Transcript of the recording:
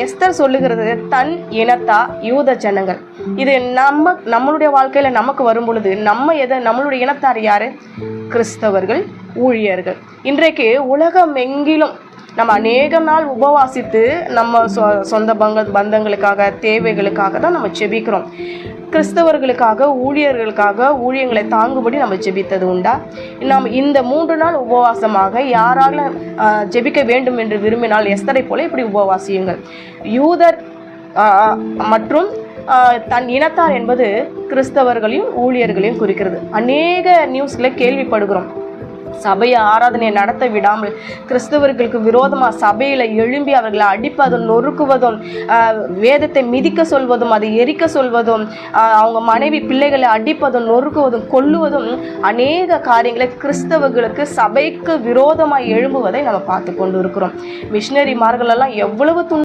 Esther சொல்லுகிறது தன் இனத்தா யூத ஜனங்கள். இது நம்மளுடைய வாழ்க்கையில் நமக்கு வரும் பொழுது நம்மளுடைய இனத்தார் யார்? கிறிஸ்தவர்கள், ஊழியர்கள். இன்றைக்கு உலகம் எங்கிலும் நம்ம அநேக நாள் உபவாசித்து நம்ம சொந்த பந்தங்களுக்காக தேவைகளுக்காக தான் நம்ம ஜெபிக்கிறோம். கிறிஸ்தவர்களுக்காக ஊழியர்களுக்காக ஊழியங்களை தாங்கும்படி நம்ம ஜெபித்தது உண்டா? நாம் இந்த 3 நாள் உபவாசமாக யாரால ஜெபிக்க வேண்டும் என்று விரும்பினால் எஸ்தரை போல இப்படி உபவாசியுங்கள். யூதர் மற்றும் தன் இனத்தார் என்பது கிறிஸ்தவர்களையும் ஊழியர்களையும் குறிக்கிறது. அநேக நியூஸ்களை கேள்விப்படுகிறோம். சபையை ஆராதனையை நடத்த விடாமல் கிறிஸ்தவர்களுக்கு விரோதமாக சபையில் எழும்பி அவர்களை அடிப்பதும் நொறுக்குவதும் வேதத்தை மிதிக்க சொல்வதும் அதை எரிக்க சொல்வதும் அவங்க மனைவி பிள்ளைகளை அடிப்பதும் நொறுக்குவதும் கொல்லுவதும் அநேக காரியங்களை கிறிஸ்தவர்களுக்கு சபைக்கு விரோதமாக எழும்புவதை நம்ம பார்த்து கொண்டு இருக்கிறோம். மிஷினரிமார்களெல்லாம் எவ்வளவு